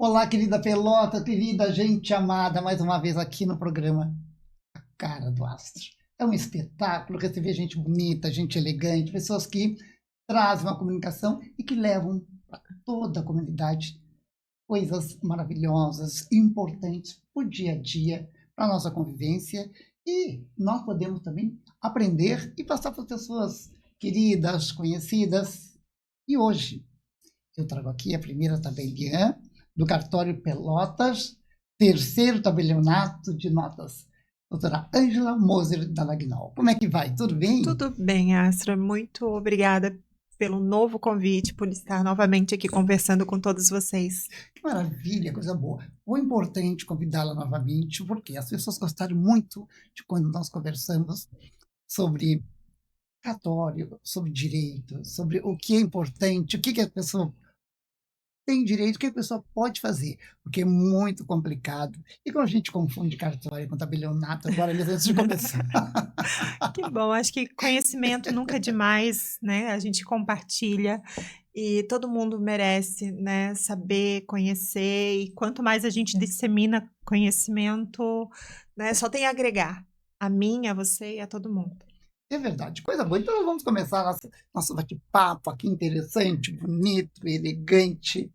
Olá, querida Pelota, querida gente amada, mais uma vez aqui no programa A Cara do Astro. É um espetáculo receber gente bonita, gente elegante, pessoas que trazem uma comunicação e que levam para toda a comunidade coisas maravilhosas, importantes para o dia a dia, para a nossa convivência. E nós podemos também aprender e passar para as pessoas queridas, conhecidas. E hoje eu trago aqui a primeira tabeliã do cartório Pelotas, terceiro tabelionato de notas, doutora Ângela Moser Dalagnol. Como é que vai? Tudo bem? Tudo bem, Astra. Muito obrigada pelo novo convite, por estar novamente aqui conversando com todos vocês. Que maravilha, coisa boa. O importante convidá-la novamente, porque as pessoas gostaram muito de quando nós conversamos sobre cartório, sobre direito, sobre o que é importante, o que, que a pessoa tem direito, o que a pessoa pode fazer, porque é muito complicado. E quando a gente confunde cartório com tabelionato, agora mesmo antes de começar. Que bom, acho que conhecimento nunca é demais, né? A gente compartilha e todo mundo merece, né, saber, conhecer, e quanto mais a gente dissemina conhecimento, né, só tem a agregar a mim, a você e a todo mundo. É verdade, coisa boa. Então vamos começar nosso bate-papo aqui interessante, bonito, elegante.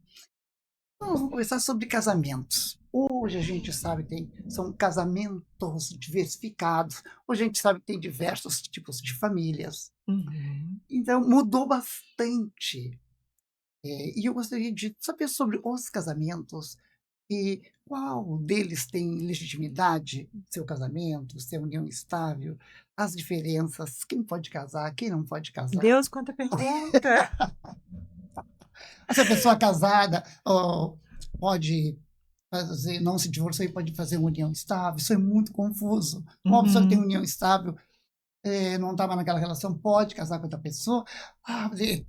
Então, vamos conversar sobre casamentos. Hoje a gente sabe que são casamentos diversificados. Hoje a gente sabe que tem diversos tipos de famílias. Uhum. Então mudou bastante. E eu gostaria de saber sobre os casamentos e qual deles tem legitimidade, seu casamento, sua união estável, as diferenças, quem pode casar, quem não pode casar. Deus, quanta pergunta! Se a pessoa casada pode fazer, não se divorciar e pode fazer uma união estável, isso é muito confuso. Uma pessoa que tem Uhum. união estável, não estava naquela relação, pode casar com outra pessoa.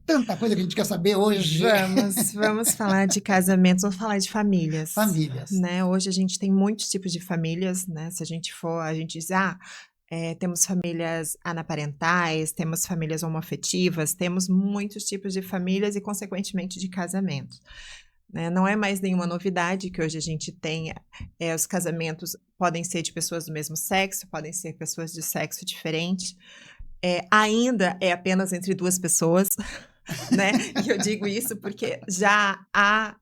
Tanta coisa que a gente quer saber hoje. Vamos falar de casamentos, vamos falar de famílias, Famílias. né? Hoje a gente tem muitos tipos de famílias, né? Se a gente for, a gente diz, temos famílias anaparentais, temos famílias homoafetivas, temos muitos tipos de famílias e, consequentemente, de casamentos, né? Não é mais nenhuma novidade que hoje a gente tem, os casamentos podem ser de pessoas do mesmo sexo, podem ser pessoas de sexo diferente, ainda é apenas entre duas pessoas, né? E eu digo isso porque já há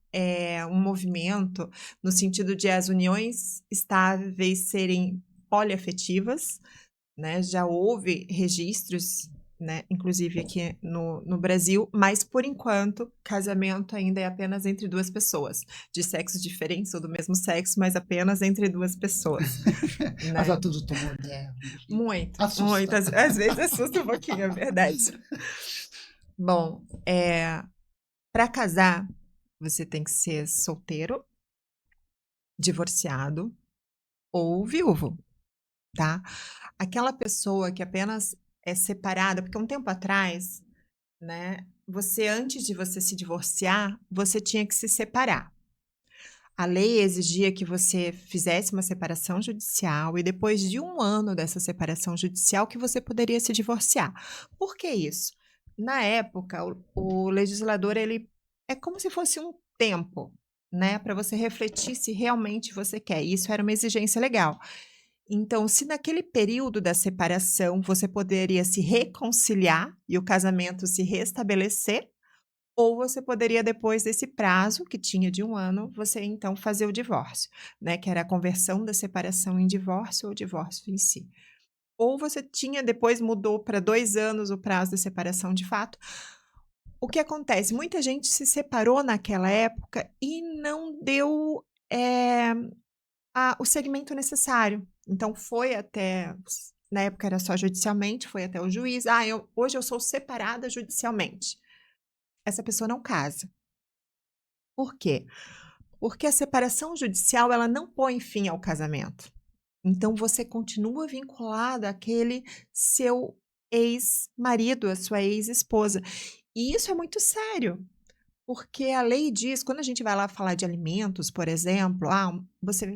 um movimento no sentido de as uniões estáveis serem poliafetivas, né? Já houve registros, né? Inclusive aqui no Brasil, mas por enquanto casamento ainda é apenas entre duas pessoas, de sexos diferentes ou do mesmo sexo, mas apenas entre duas pessoas, Mas é né? tudo tão moderno, gente. Muito, Assusta. muitas, às vezes assusta um pouquinho, é verdade. Bom, para casar, você tem que ser solteiro, divorciado ou viúvo, tá? Aquela pessoa que apenas é separada, porque um tempo atrás, né, você antes de você se divorciar, você tinha que se separar. A lei exigia que você fizesse uma separação judicial e depois de 1 ano dessa separação judicial que você poderia se divorciar. Por que isso? Na época, o legislador, ele é como se fosse um tempo, né, para você refletir se realmente você quer. Isso era uma exigência legal. Então, se naquele período da separação você poderia se reconciliar e o casamento se restabelecer, ou você poderia, depois desse prazo, que tinha de 1 ano, você então fazer o divórcio, né? Que era a conversão da separação em divórcio ou divórcio em si. Ou você tinha, depois mudou para 2 anos o prazo da separação de fato. O que acontece? Muita gente se separou naquela época e não deu o segmento necessário. Então foi até. Na época era só judicialmente, foi até o juiz. Hoje eu sou separada judicialmente. Essa pessoa não casa. Por quê? Porque a separação judicial ela não põe fim ao casamento. Então você continua vinculado àquele seu ex-marido, à sua ex-esposa. E isso é muito sério, porque a lei diz, quando a gente vai lá falar de alimentos, por exemplo, você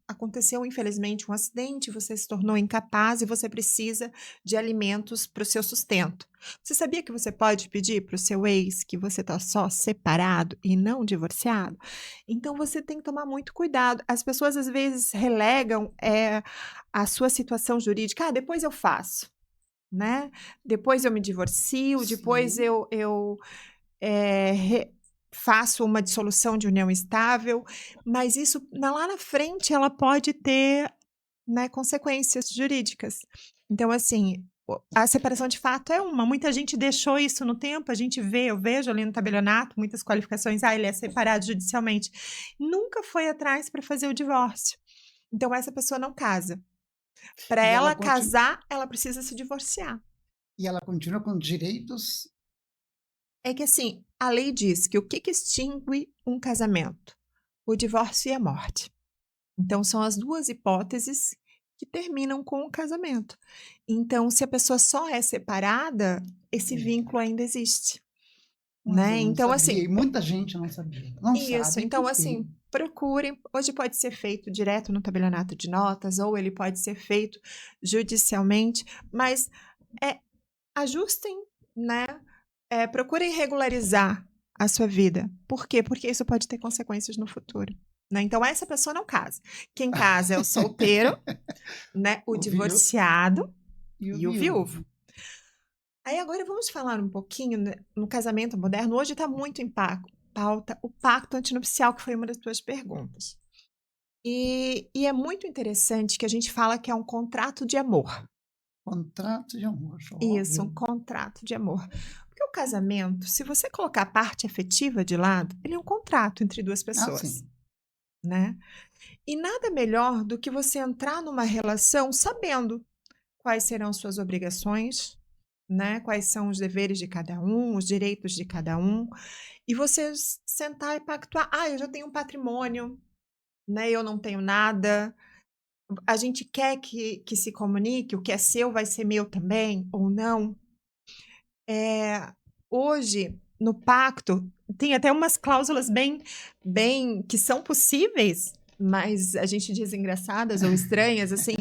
aconteceu infelizmente um acidente, você se tornou incapaz e você precisa de alimentos para o seu sustento. Você sabia que você pode pedir para o seu ex que você está só separado e não divorciado? Então você tem que tomar muito cuidado. As pessoas às vezes relegam a sua situação jurídica. Ah, depois eu faço, né? Depois eu me divorcio, depois Sim, faço uma dissolução de união estável, mas isso lá na frente ela pode ter, né, consequências jurídicas. Então, assim, a separação de fato é uma. Muita gente deixou isso no tempo, a gente vê, eu vejo ali no tabelionato muitas qualificações, ele é separado judicialmente. Nunca foi atrás para fazer o divórcio. Então, essa pessoa não casa. Para e ela, ela casar, ela precisa se divorciar. e ela continua com direitos. É que assim, a lei diz que o que extingue um casamento? O divórcio e a morte. Então, são as duas hipóteses que terminam com o casamento. Então, se a pessoa só é separada, esse É, vínculo ainda existe, mas né? eu não Então, sabia, e assim, muita gente não sabia. Não isso. sabe Então, por quê. assim, procurem. Hoje pode ser feito direto no tabelionato de notas, ou ele pode ser feito judicialmente, mas é, ajustem, né? Procurem regularizar a sua vida. Por quê? Porque isso pode ter consequências no futuro. Né? Então, essa pessoa não casa. Quem casa é o solteiro, né? O O viu divorciado e o e o viúvo. viúvo. Aí agora vamos falar um pouquinho, né, no casamento moderno. Hoje está muito em pauta o pacto antinupcial, que foi uma das tuas perguntas. E é muito interessante que a gente fala que é um contrato de amor. Contrato de amor, Isso, um óbvio. contrato de amor. Porque o casamento, se você colocar a parte afetiva de lado, ele é um contrato entre duas Ah, pessoas, sim. né? E nada melhor do que você entrar numa relação sabendo quais serão suas obrigações, né? Quais são os deveres de cada um, os direitos de cada um, e você sentar e pactuar. Ah, eu já tenho um patrimônio, né? Eu não tenho nada. A gente quer que se comunique, o que é seu vai ser meu também, ou não. Hoje, no pacto, tem até umas cláusulas bem que são possíveis, mas a gente diz engraçadas ou estranhas, assim.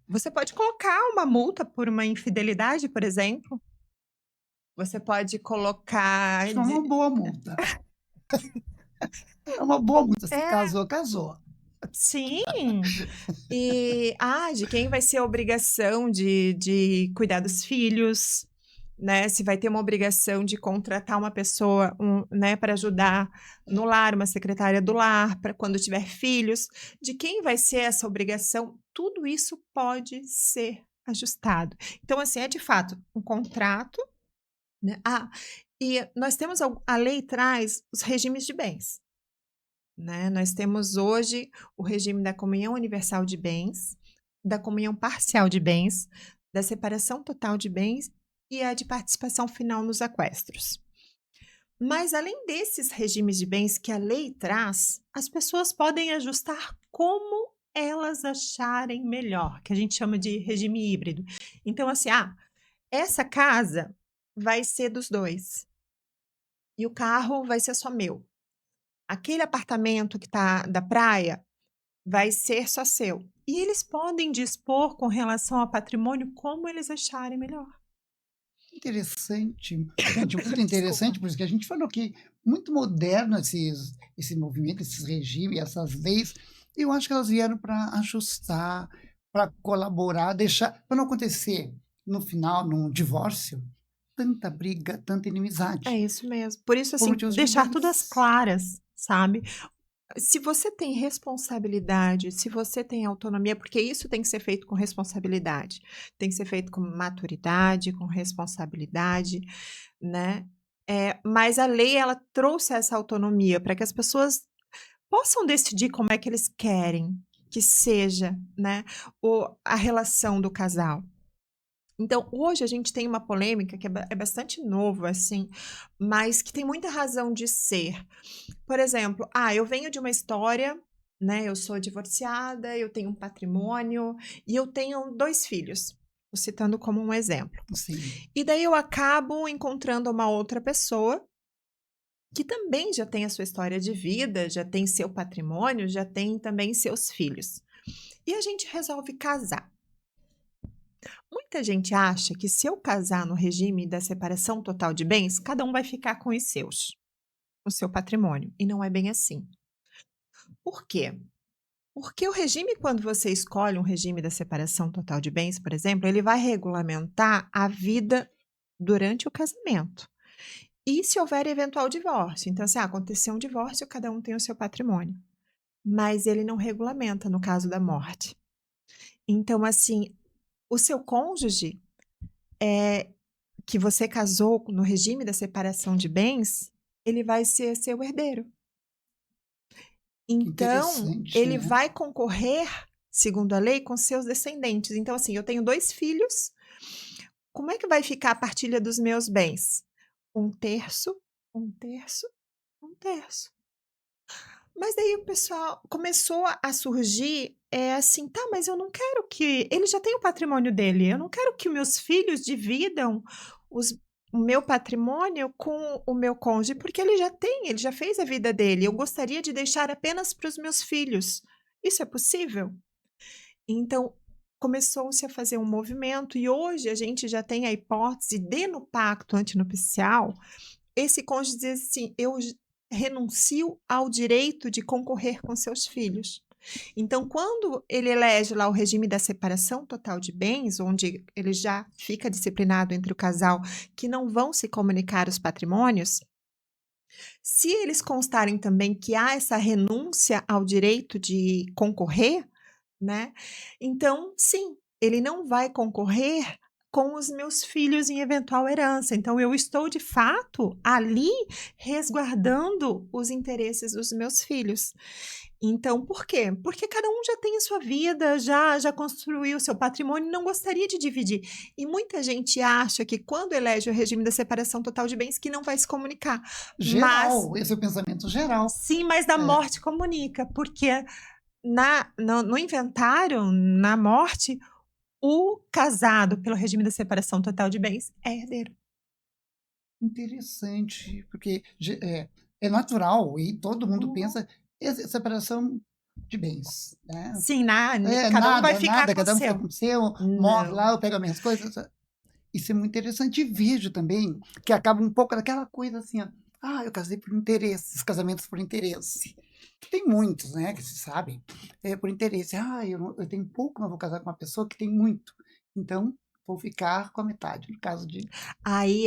Você pode colocar uma multa por uma infidelidade, por exemplo. Você pode colocar Acho que é uma boa multa. É uma boa multa. Se é, casou, casou. sim. E de quem vai ser a obrigação de cuidar dos filhos, né? Se vai ter uma obrigação de contratar uma pessoa, né, para ajudar no lar, uma secretária do lar, para quando tiver filhos, de quem vai ser essa obrigação? Tudo isso pode ser ajustado. Então, assim, é de fato um contrato, né? E nós temos a lei traz os regimes de bens, né? Nós temos hoje o regime da comunhão universal de bens, da comunhão parcial de bens, da separação total de bens e a de participação final nos equestros. Mas além desses regimes de bens que a lei traz, as pessoas podem ajustar como elas acharem melhor, que a gente chama de regime híbrido. Então, assim, essa casa vai ser dos dois e o carro vai ser só meu. Aquele apartamento que está da praia vai ser só seu. E eles podem dispor com relação ao patrimônio como eles acharem melhor. Interessante. Gente, muito interessante, Desculpa. por isso que a gente falou que muito moderno esse movimento, esses regimes, essas leis. Eu acho que elas vieram para ajustar, para colaborar, deixar, para não acontecer no final, num divórcio, tanta briga, tanta É inimizade, isso mesmo. Por isso, por assim, motivos de deixar tudo às bens. claras, sabe? Se você tem responsabilidade, se você tem autonomia, porque isso tem que ser feito com responsabilidade, tem que ser feito com maturidade, com responsabilidade, né? Mas a lei ela trouxe essa autonomia para que as pessoas possam decidir como é que eles querem que seja, né, a relação do casal. Então, hoje a gente tem uma polêmica que é bastante novo, assim, mas que tem muita razão de ser. Por exemplo, eu venho de uma história, né? Eu sou divorciada, eu tenho um patrimônio e eu tenho 2 filhos. Tô citando como um exemplo. Sim. E daí eu acabo encontrando uma outra pessoa que também já tem a sua história de vida, já tem seu patrimônio, já tem também seus filhos. E a gente resolve casar. Muita gente acha que se eu casar no regime da separação total de bens, cada um vai ficar com os seus, o seu patrimônio. E não é bem assim. Por quê? Porque o regime, quando você escolhe um regime da separação total de bens, por exemplo, ele vai regulamentar a vida durante o casamento. E se houver eventual divórcio. Então, se acontecer um divórcio, cada um tem o seu patrimônio. Mas ele não regulamenta no caso da morte. Então, assim, o seu cônjuge, que você casou no regime da separação de bens, ele vai ser seu herdeiro. Que Então, interessante, ele né? vai concorrer, segundo a lei, com seus descendentes. Então, assim, eu tenho 2 filhos, como é que vai ficar a partilha dos meus bens? 1/3, 1/3, 1/3. Mas daí o pessoal começou a surgir, assim: "Tá, mas eu não quero que ele já tem o patrimônio dele, eu não quero que meus filhos dividam os o meu patrimônio com o meu cônjuge, porque ele já tem, ele já fez a vida dele, eu gostaria de deixar apenas para os meus filhos. Isso é possível?". Então, começou-se a fazer um movimento e hoje a gente já tem a hipótese de, no pacto antinupcial, esse cônjuge dizer assim: "Eu renuncio ao direito de concorrer com seus filhos". Então, quando ele elege lá o regime da separação total de bens, onde ele já fica disciplinado entre o casal que não vão se comunicar os patrimônios, se eles constarem também que há essa renúncia ao direito de concorrer, né, então sim, ele não vai concorrer com os meus filhos em eventual herança, então eu estou de fato ali resguardando os interesses dos meus filhos. Então por quê? Porque cada um já tem a sua vida, já construiu o seu patrimônio e não gostaria de dividir. E muita gente acha que quando elege o regime da separação total de bens que não vai se comunicar, mas Geral, esse é o pensamento geral. sim, mas da É, morte comunica, porque no inventário, na morte, o casado pelo regime da separação total de bens é herdeiro. interessante, porque é natural e todo mundo Uhum. pensa separação de bens, né? Sim, É, cada um vai ficar nada, com o cada um fica seu. com o seu, morre Não. lá, eu pego as minhas coisas. Isso é muito interessante. E vejo também que acaba um pouco daquela coisa assim, ó, eu casei por interesse, os casamentos por interesse. Tem muitos, né, que se sabem, por interesse. Eu tenho pouco, mas vou casar com uma pessoa que tem muito. Então, vou ficar com a metade, no caso de Aí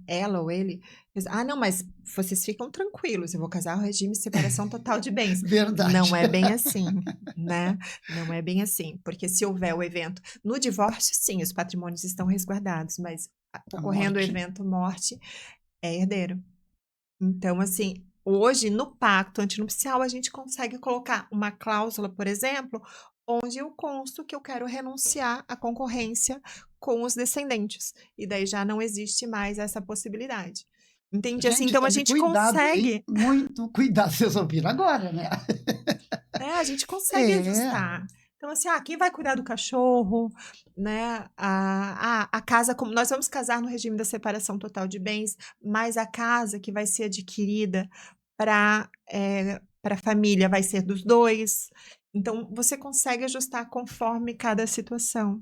ela ou ele diz: "Ah, não, mas vocês ficam tranquilos, eu vou casar o regime de separação total de bens". Não verdade. é bem assim, né, não é bem assim, porque se houver o evento no divórcio, sim, os patrimônios estão resguardados, mas A ocorrendo o morte evento morte, é herdeiro. Então, assim, hoje no pacto antinupcial a gente consegue colocar uma cláusula, por exemplo, onde eu consto que eu quero renunciar à concorrência com os descendentes, e daí já não existe mais essa possibilidade. Entende? Assim, gente, então a tome gente cuidado, hein, consegue, muito cuidado, vocês ouviram agora, né. a gente consegue É, ajustar. Então, assim, quem vai cuidar do cachorro, né? A casa, como nós vamos casar no regime da separação total de bens, mas a casa que vai ser adquirida para a família vai ser dos dois. Então, você consegue ajustar conforme cada situação.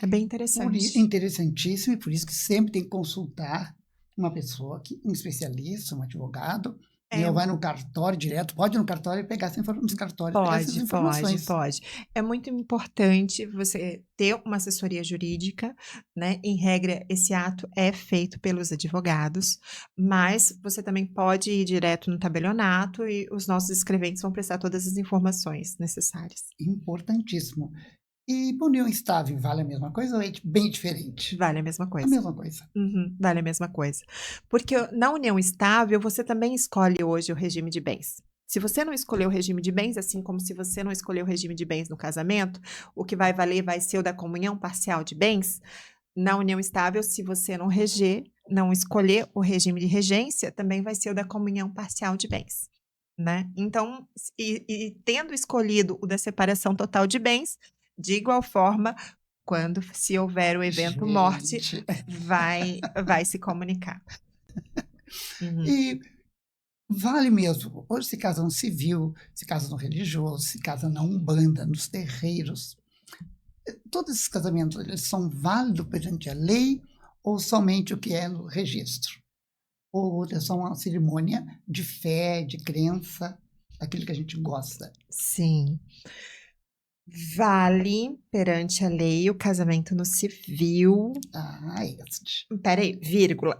É bem interessante. interessantíssimo, e por isso que sempre tem que consultar uma pessoa, um especialista, um advogado, né, É, ou vai no cartório direto, pode ir no cartório e pegar nos cartórios pegar essas pode, pode, informações. pode. É muito importante você ter uma assessoria jurídica, né? Em regra, esse ato é feito pelos advogados, mas você também pode ir direto no tabelionato e os nossos escreventes vão prestar todas as informações necessárias. Importantíssimo. E para união estável vale a mesma coisa ou é bem diferente? Vale a mesma A coisa. mesma coisa. Uhum, vale a mesma coisa. Porque na união estável, você também escolhe hoje o regime de bens. Se você não escolher o regime de bens, assim como se você não escolher o regime de bens no casamento, o que vai valer vai ser o da comunhão parcial de bens. Na união estável, se você não escolher o regime de regência, também vai ser o da comunhão parcial de bens, né? Então, e tendo escolhido o da separação total de bens, de igual forma, quando se houver o evento morte, Gente, vai se comunicar. Uhum. e Vale mesmo. Hoje se casa no civil, se casa no religioso, se casa na umbanda, nos terreiros. Todos esses casamentos, eles são válidos perante a lei ou somente o que é no registro? Ou é só uma cerimônia de fé, de crença, aquilo que a gente gosta? Sim. Vale perante a lei o casamento no civil. Ah, este. Peraí, vírgula.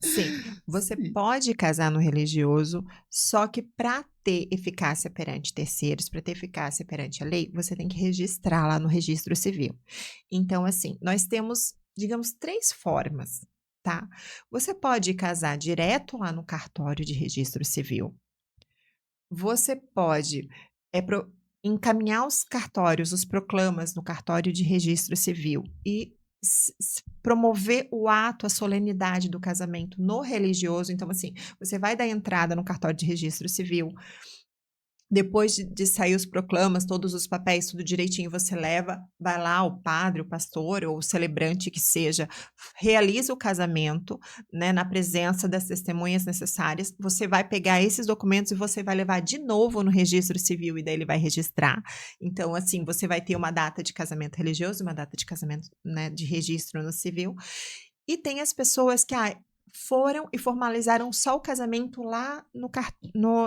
Sim, você Sim. pode casar no religioso, só que para ter eficácia perante terceiros, para ter eficácia perante a lei, você tem que registrar lá no registro civil. Então, assim, nós temos, digamos, 3 formas, tá? Você pode casar direto lá no cartório de registro civil. Você pode, encaminhar os cartórios, os proclamas no cartório de registro civil e promover o ato, a solenidade do casamento no religioso. Então, assim, você vai dar entrada no cartório de registro civil. Depois de sair os proclamas, todos os papéis, tudo direitinho, você leva, vai lá o padre, o pastor ou o celebrante que seja, realiza o casamento, né, na presença das testemunhas necessárias. Você vai pegar esses documentos e você vai levar de novo no registro civil e daí ele vai registrar. Então, assim, você vai ter uma data de casamento religioso, uma data de casamento, né, de registro no civil. E tem as pessoas que foram e formalizaram só o casamento lá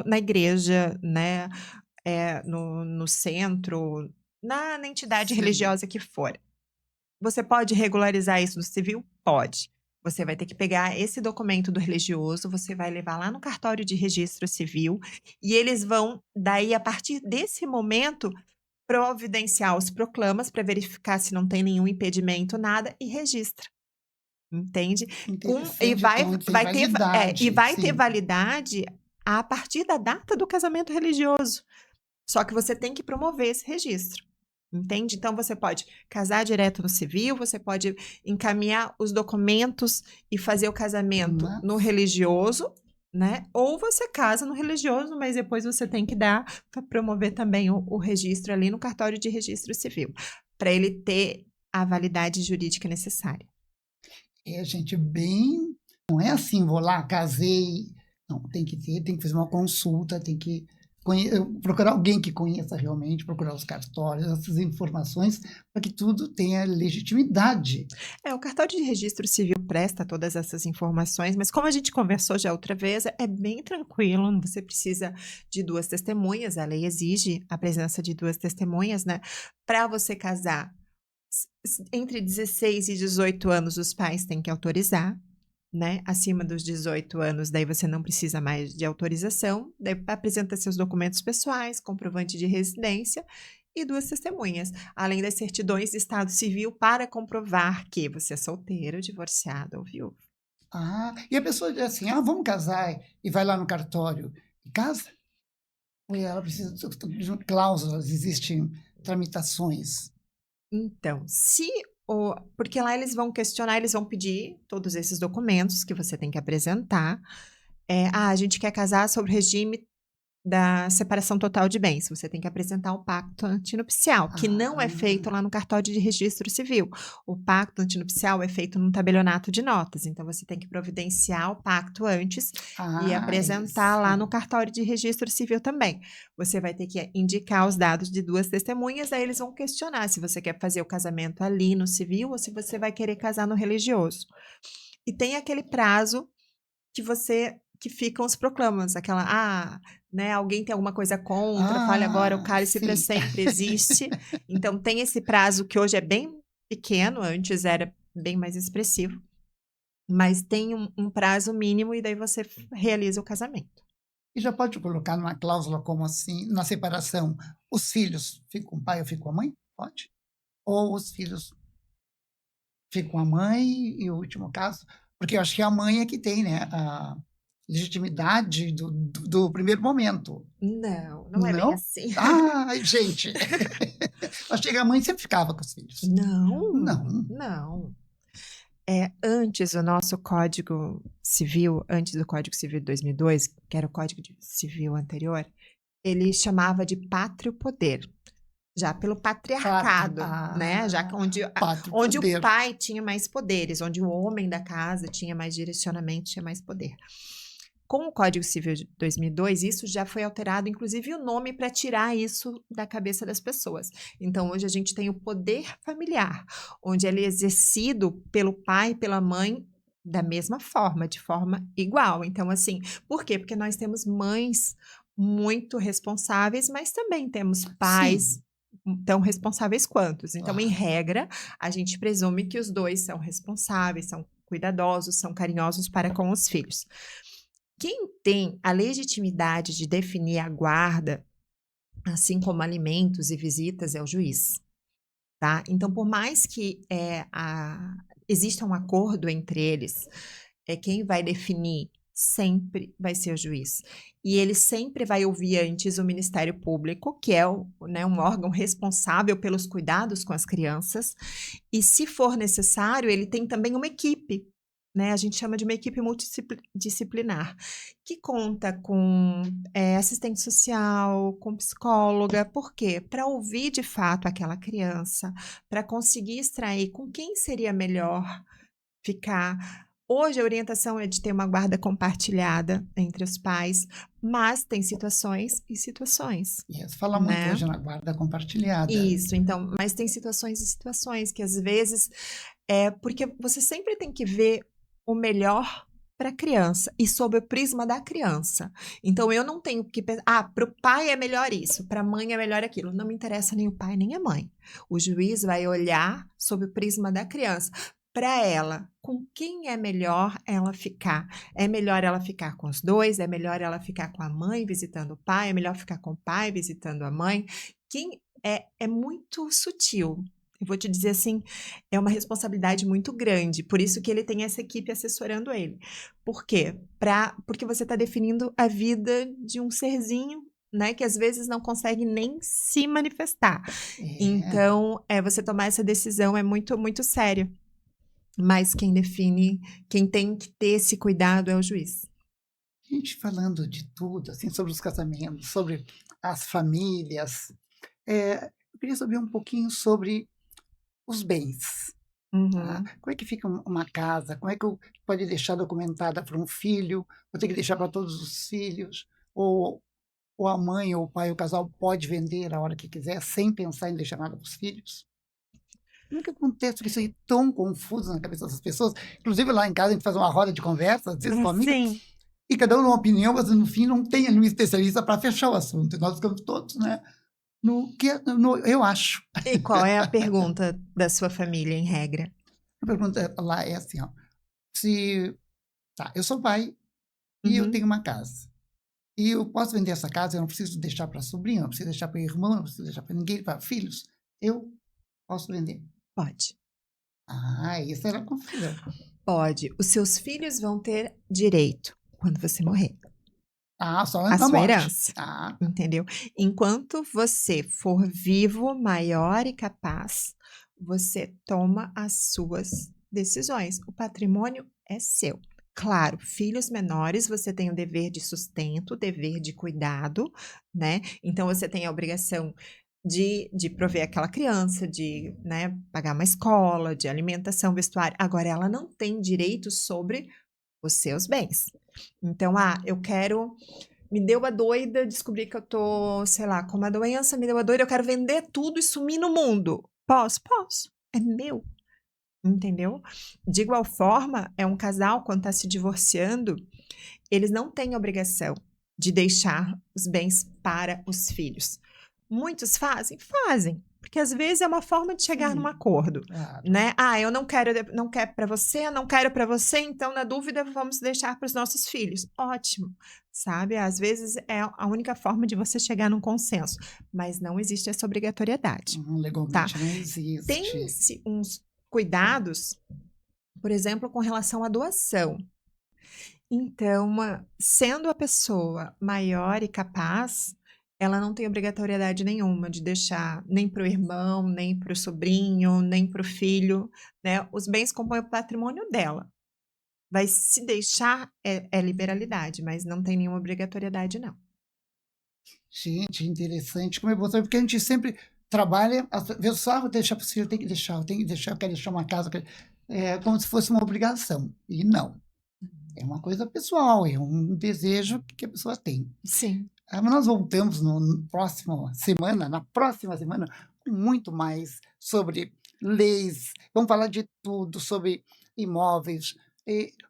na igreja, né? No centro, na entidade Sim. religiosa que for. Você pode regularizar isso no civil? Pode. Você vai ter que pegar esse documento do religioso, você vai levar lá no cartório de registro civil e eles vão, daí, a partir desse momento, providenciar os proclamas para verificar se não tem nenhum impedimento, nada, e registra. Entende? E Interessante, vai, então, tem vai ter, e validade, vai ter sim. validade a partir da data do casamento religioso. Só que você tem que promover esse registro. Entende? Então você pode casar direto no civil, você pode encaminhar os documentos e fazer o casamento no Mas, religioso, né? Ou você casa no religioso, mas depois você tem que dar para promover também o registro ali no cartório de registro civil, para ele ter a validade jurídica necessária. gente, bem. Não é assim, vou lá, casei. Não, tem que fazer uma consulta, tem que procurar alguém que conheça realmente, procurar os cartórios, essas informações, para que tudo tenha legitimidade. O cartório de registro civil presta todas essas informações, mas como a gente conversou já outra vez, é bem tranquilo, não você precisa de 2 testemunhas, a lei exige a presença de 2 testemunhas, né? Para você casar entre 16 e 18 anos, os pais têm que autorizar, né? Acima dos 18 anos, daí você não precisa mais de autorização, daí apresenta seus documentos pessoais, comprovante de residência e 2 testemunhas, além das certidões de estado civil para comprovar que você é solteiro, divorciado ou viúvo. E a pessoa diz assim, vamos casar, e vai lá no cartório e casa? Ou ela precisa de cláusulas, existem tramitações? Então, porque lá eles vão questionar, eles vão pedir todos esses documentos que você tem que apresentar. A gente quer casar sobre o regime da separação total de bens. Você tem que apresentar o pacto antinupcial, que não é feito lá no cartório de registro civil. O pacto antinupcial é feito num tabelionato de notas. Então, você tem que providenciar o pacto antes e apresentar lá no cartório de registro civil também. Você vai ter que indicar os dados de 2 testemunhas, aí eles vão questionar se você quer fazer o casamento ali no civil ou se você vai querer casar no religioso. E tem aquele prazo que ficam os proclamas, né, alguém tem alguma coisa contra, fale agora, o cálice para Sim. sempre existe. Então tem esse prazo que hoje é bem pequeno, antes era bem mais expressivo, mas tem um prazo mínimo e daí você realiza o casamento. E já pode colocar numa cláusula como assim, na separação, os filhos ficam com o pai ou ficam com a mãe? Pode? Ou os filhos ficam com a mãe e o último caso? Porque eu acho que a mãe é que tem, né, a legitimidade do primeiro momento. Não é bem Não? assim. Ai, gente! Achei que a mãe sempre ficava com os filhos. Não, Não. não. Antes o nosso Código Civil, antes do Código Civil de 2002, que era o Código Civil anterior, ele chamava de pátrio poder, já pelo patriarcado, né? Já que Pátrio onde o poder. pai tinha mais poderes, onde o homem da casa tinha mais direcionamento, tinha mais poder. Com o Código Civil de 2002, isso já foi alterado, inclusive o nome para tirar isso da cabeça das pessoas. Então, hoje a gente tem o poder familiar, onde ele é exercido pelo pai e pela mãe da mesma forma, de forma igual. Então, assim, por quê? Porque nós temos mães muito responsáveis, mas também temos pais Sim, tão responsáveis quantos. Então, em claro. regra, a gente presume que os dois são responsáveis, são cuidadosos, são carinhosos para com os filhos. Quem tem a legitimidade de definir a guarda, assim como alimentos e visitas, é o juiz, tá? Então, por mais que exista um acordo entre eles, quem vai definir sempre vai ser o juiz. E ele sempre vai ouvir antes o Ministério Público, que é né, um órgão responsável pelos cuidados com as crianças, e se for necessário, ele tem também uma equipe, né? A gente chama de uma equipe multidisciplinar, que conta com assistente social, com psicóloga, por quê? Para ouvir de fato aquela criança, para conseguir extrair com quem seria melhor ficar. Hoje a orientação é de ter uma guarda compartilhada entre os pais, mas tem situações e situações, Isso fala muito né? hoje na guarda compartilhada. Isso, então, mas tem situações e situações que às vezes porque você sempre tem que ver o melhor para a criança e sob o prisma da criança. Então eu não tenho que pensar, para o pai é melhor isso, para a mãe é melhor aquilo. Não me interessa nem o pai nem a mãe. O juiz vai olhar sob o prisma da criança. Para ela, com quem é melhor ela ficar? É melhor ela ficar com os dois? É melhor ela ficar com a mãe visitando o pai? É melhor ficar com o pai visitando a mãe? Quem é muito sutil. Eu vou te dizer assim, é uma responsabilidade muito grande, por isso que ele tem essa equipe assessorando ele. Por quê? Porque você está definindo a vida de um serzinho, né, que às vezes não consegue nem se manifestar. É. Então, você tomar essa decisão é muito, muito sério. Mas quem define, quem tem que ter esse cuidado é o juiz. Gente, falando de tudo, assim, sobre os casamentos, sobre as famílias, eu queria saber um pouquinho sobre os bens. Tá? Uhum. Como é que fica uma casa? Como é que pode deixar documentada para um filho? Ou tem que deixar para todos os filhos? Ou a mãe ou o pai, o casal pode vender a hora que quiser, sem pensar em deixar nada para os filhos? Como é que acontece isso aí tão confuso na cabeça das pessoas? Inclusive lá em casa a gente faz uma roda de conversa, às vezes com amigas, Sim. e cada um tem uma opinião, mas no fim não tem ali um especialista para fechar o assunto. E nós ficamos todos, né? Eu acho. E qual é a pergunta da sua família, em regra? A pergunta lá é assim, ó. Se, tá, eu sou pai e eu Uhum. tenho uma casa. E eu posso vender essa casa, eu não preciso deixar para sobrinho, não preciso deixar para irmão, não preciso deixar para ninguém, para filhos. Eu posso vender. Pode. Ah, isso era confusão. Pode. Os seus filhos vão ter direito quando você morrer, Ah, só à antes da sua morte. herança, Ah, entendeu? Enquanto você for vivo, maior e capaz, você toma as suas decisões. O patrimônio é seu. Claro, filhos menores, você tem o dever de sustento, o dever de cuidado, né? Então você tem a obrigação de prover aquela criança, de, né, pagar uma escola, de alimentação, vestuário. Agora, ela não tem direito sobre os seus bens. Então, eu quero. Me deu a doida, descobri que eu tô, sei lá, com uma doença, me deu a doida, eu quero vender tudo e sumir no mundo. Posso? Posso. É meu. Entendeu? De igual forma, é um casal, quando está se divorciando, eles não têm obrigação de deixar os bens para os filhos. Muitos fazem? Fazem. Porque às vezes é uma forma de chegar num sim, acordo, claro. né? Eu não quero para você, eu não quero para você, então na dúvida vamos deixar para os nossos filhos. Ótimo, sabe? Às vezes é a única forma de você chegar num consenso, mas não existe essa obrigatoriedade, tá? Legalmente não existe. Tem-se uns cuidados, por exemplo, com relação à doação. Então, sendo a pessoa maior e capaz, ela não tem obrigatoriedade nenhuma de deixar nem para o irmão, nem para o sobrinho, nem para o filho, né? Os bens compõem o patrimônio dela. Vai se deixar é liberalidade, mas não tem nenhuma obrigatoriedade, não. Gente, interessante. Como é bom saber, porque a gente sempre trabalha, às vezes só vou deixar para os filhos, tem que deixar, eu tenho que deixar, eu quero deixar uma casa, como se fosse uma obrigação. E não. É uma coisa pessoal, é um desejo que a pessoa tem. Sim. Mas nós voltamos na próxima semana, com muito mais sobre leis. Vamos falar de tudo, sobre imóveis,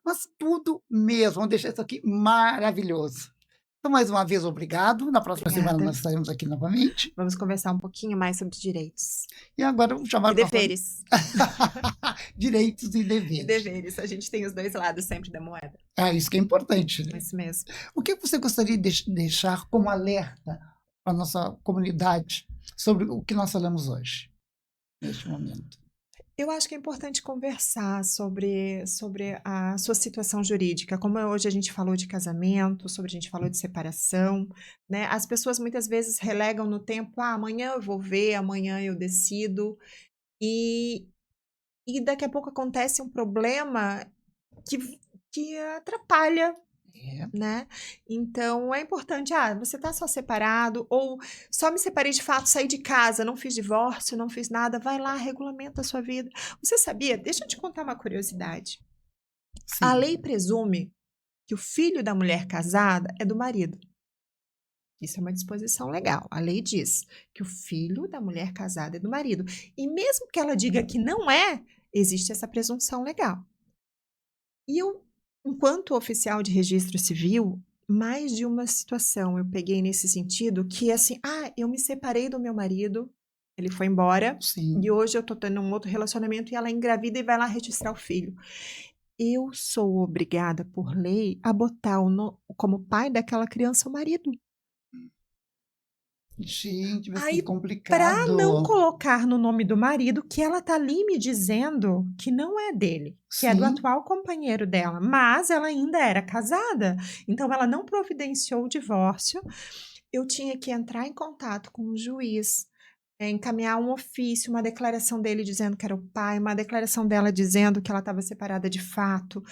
mas tudo mesmo. Vamos deixar isso aqui maravilhoso. Então, mais uma vez, obrigado. Na próxima semana Obrigada. nós estaremos aqui novamente. Vamos conversar um pouquinho mais sobre direitos E agora vamos chamar e o nosso deveres. direitos e E deveres. deveres. A gente tem os dois lados sempre da moeda. Isso que é importante, né? Isso mesmo. O que você gostaria de deixar como alerta para a nossa comunidade sobre o que nós falamos hoje, neste momento? Eu acho que é importante conversar sobre a sua situação jurídica. Como hoje a gente falou de casamento, a gente falou de separação, né? As pessoas muitas vezes relegam no tempo, amanhã eu vou ver, amanhã eu decido. E, e daqui a pouco acontece um problema que atrapalha, É, né? Então é importante, você está só separado, ou só me separei de fato, saí de casa, não fiz divórcio, não fiz nada, vai lá, regulamenta a sua vida. Você sabia? Deixa eu te contar uma curiosidade. A sim, lei presume que o filho da mulher casada é do marido. Isso é uma disposição legal. A lei diz que o filho da mulher casada é do marido. E mesmo que ela diga que não é, existe essa presunção legal. E eu, enquanto oficial de registro civil, mais de uma situação eu peguei nesse sentido que assim, eu me separei do meu marido, ele foi embora, sim. e hoje eu tô tendo um outro relacionamento e ela engravida e vai lá registrar o filho. Eu sou obrigada por lei a botar como pai daquela criança o marido. Gente, vai ser Aí, para não complicado. colocar no nome do marido, que ela tá ali me dizendo que não é dele, que é do Sim, atual companheiro dela, mas ela ainda era casada, então ela não providenciou o divórcio. Eu tinha que entrar em contato com o juiz, encaminhar um ofício, uma declaração dele dizendo que era o pai, uma declaração dela dizendo que ela estava separada de fato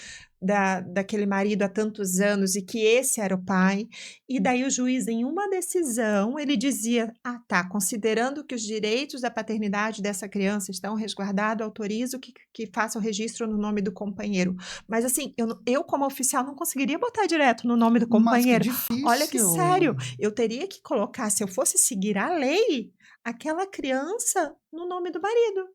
daquele marido há tantos anos e que esse era o pai. E daí o juiz, em uma decisão, ele dizia: tá, considerando que os direitos da paternidade dessa criança estão resguardados, autorizo que faça o registro no nome do companheiro. Mas assim, eu como oficial não conseguiria botar direto no nome do mas que companheiro. Olha que difícil. sério, eu teria que colocar, se eu fosse seguir a lei, aquela criança no nome do marido.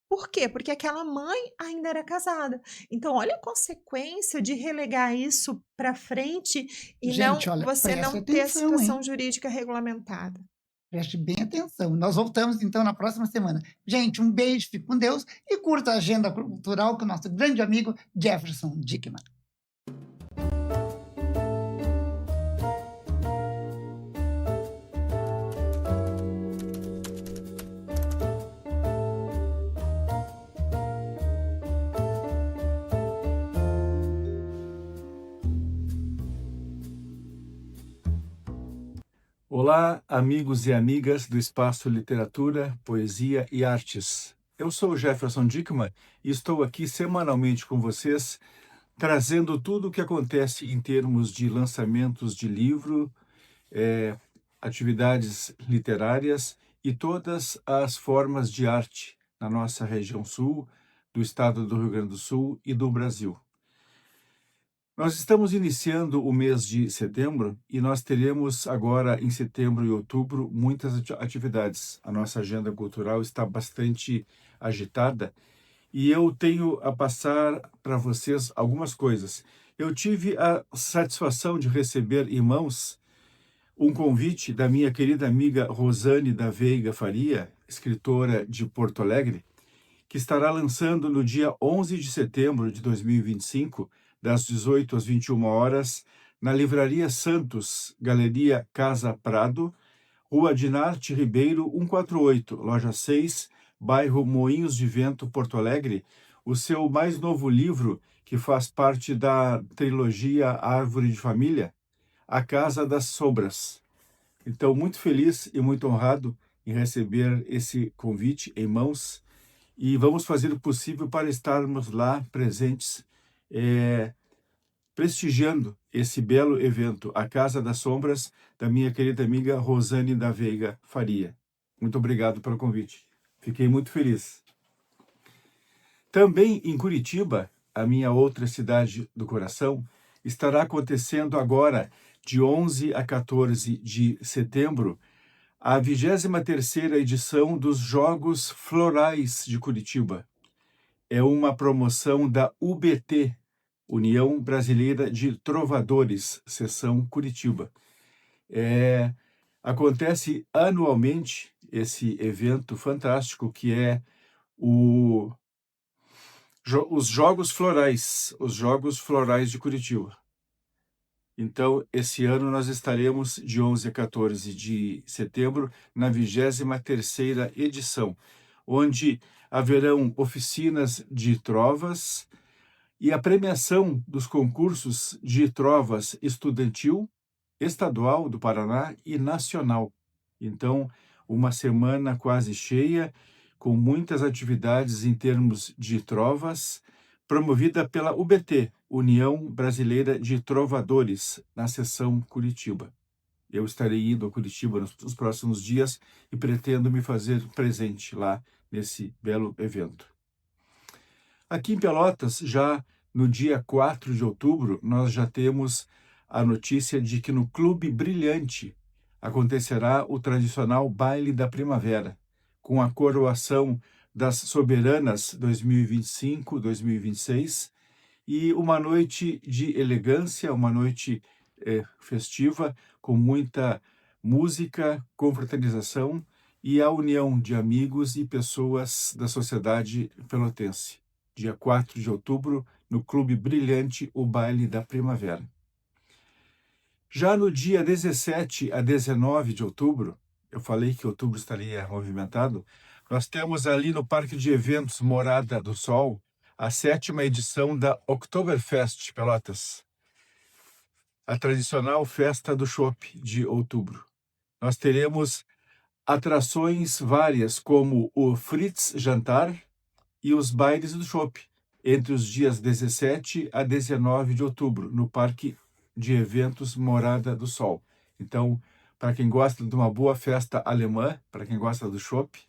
Por quê? Porque aquela mãe ainda era casada. Então, olha a consequência de relegar isso para frente e Gente, olha, você preste não ter a atenção, hein? situação jurídica regulamentada. Preste bem atenção. Nós voltamos, então, na próxima semana. Gente, um beijo, fique com Deus e curta a agenda cultural com o nosso grande amigo Jefferson Dickman. Olá, amigos e amigas do Espaço Literatura, Poesia e Artes. Eu sou o Jefferson Dickman e estou aqui semanalmente com vocês, trazendo tudo o que acontece em termos de lançamentos de livro, atividades literárias e todas as formas de arte na nossa região sul, do estado do Rio Grande do Sul e do Brasil. Nós estamos iniciando o mês de setembro e nós teremos agora em setembro e outubro muitas atividades. A nossa agenda cultural está bastante agitada e eu tenho a passar para vocês algumas coisas. Eu tive a satisfação de receber em mãos um convite da minha querida amiga Rosane da Veiga Faria, escritora de Porto Alegre, que estará lançando no dia 11 de setembro de 2025, das 18 às 21 horas, na Livraria Santos, Galeria Casa Prado, Rua Dinarte Ribeiro 148, Loja 6, bairro Moinhos de Vento, Porto Alegre, o seu mais novo livro, que faz parte da trilogia Árvore de Família, A Casa das Sombras. Então, muito feliz e muito honrado em receber esse convite em mãos e vamos fazer o possível para estarmos lá presentes, prestigiando esse belo evento, a Casa das Sombras, da minha querida amiga Rosane da Veiga Faria. Muito obrigado pelo convite. Fiquei muito feliz. Também em Curitiba, a minha outra cidade do coração, estará acontecendo agora, de 11 a 14 de setembro, a 23ª edição dos Jogos Florais de Curitiba. É uma promoção da UBT, União Brasileira de Trovadores, seção Curitiba. Acontece anualmente esse evento fantástico que é os Jogos Florais de Curitiba. Então, esse ano nós estaremos de 11 a 14 de setembro na 23ª edição, onde haverão oficinas de trovas e a premiação dos concursos de trovas estudantil, estadual do Paraná e nacional. Então, uma semana quase cheia, com muitas atividades em termos de trovas, promovida pela UBT, União Brasileira de Trovadores, na seção Curitiba. Eu estarei indo a Curitiba nos próximos dias e pretendo me fazer presente lá nesse belo evento. Aqui em Pelotas, já no dia 4 de outubro, nós já temos a notícia de que no Clube Brilhante acontecerá o tradicional Baile da Primavera, com a coroação das Soberanas 2025-2026 e uma noite de elegância, uma noite festiva, com muita música, confraternização e a união de amigos e pessoas da sociedade pelotense. Dia 4 de outubro, no Clube Brilhante, o Baile da Primavera. Já no dia 17 a 19 de outubro, eu falei que outubro estaria movimentado, nós temos ali no Parque de Eventos Morada do Sol a 7ª edição da Oktoberfest Pelotas, a tradicional festa do chopp de outubro. Nós teremos atrações várias, como o Fritz Jantar e os bailes do chopp, entre os dias 17 a 19 de outubro, no Parque de Eventos Morada do Sol. Então, para quem gosta de uma boa festa alemã, para quem gosta do chopp,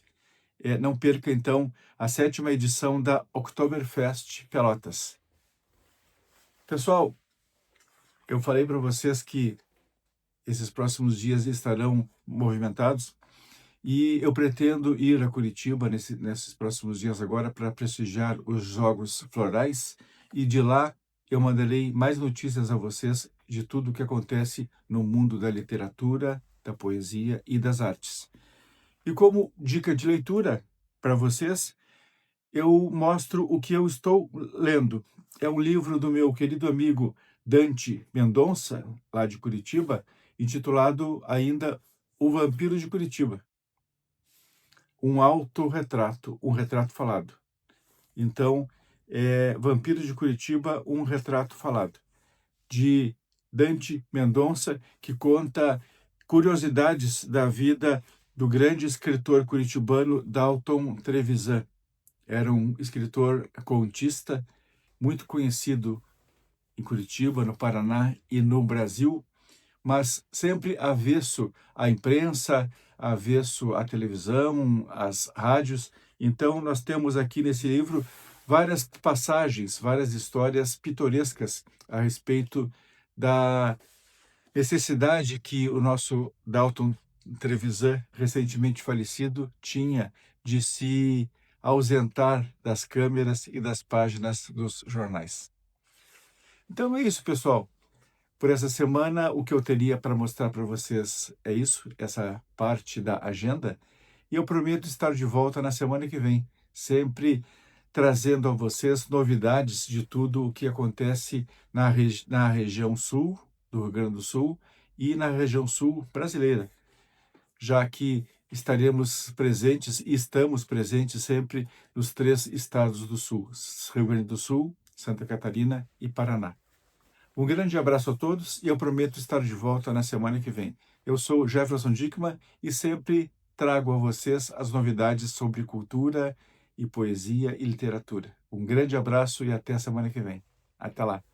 não perca, então, a 7ª edição da Oktoberfest Pelotas. Pessoal, eu falei para vocês que esses próximos dias estarão movimentados e eu pretendo ir a Curitiba nesses próximos dias agora para prestigiar os Jogos Florais e de lá eu mandarei mais notícias a vocês de tudo o que acontece no mundo da literatura, da poesia e das artes. E como dica de leitura para vocês, eu mostro o que eu estou lendo. É um livro do meu querido amigo Dante Mendonça, lá de Curitiba, intitulado ainda O Vampiro de Curitiba. Um autorretrato, um retrato falado. Então, Vampiro de Curitiba, um retrato falado, de Dante Mendonça, que conta curiosidades da vida do grande escritor curitibano Dalton Trevisan. Era um escritor contista muito conhecido em Curitiba, no Paraná e no Brasil, mas sempre avesso à imprensa, avesso à televisão, às rádios. Então, nós temos aqui nesse livro várias passagens, várias histórias pitorescas a respeito da necessidade que o nosso Dalton Trevisan, recentemente falecido, tinha de se ausentar das câmeras e das páginas dos jornais. Então é isso, pessoal. Por essa semana, o que eu teria para mostrar para vocês é isso, essa parte da agenda. E eu prometo estar de volta na semana que vem, sempre trazendo a vocês novidades de tudo o que acontece na região sul do Rio Grande do Sul e na região sul brasileira, já que estaremos presentes e estamos presentes sempre nos 3 estados do sul, Rio Grande do Sul, Santa Catarina e Paraná. Um grande abraço a todos e eu prometo estar de volta na semana que vem. Eu sou Jefferson Dickmann e sempre trago a vocês as novidades sobre cultura e poesia e literatura. Um grande abraço e até a semana que vem. Até lá!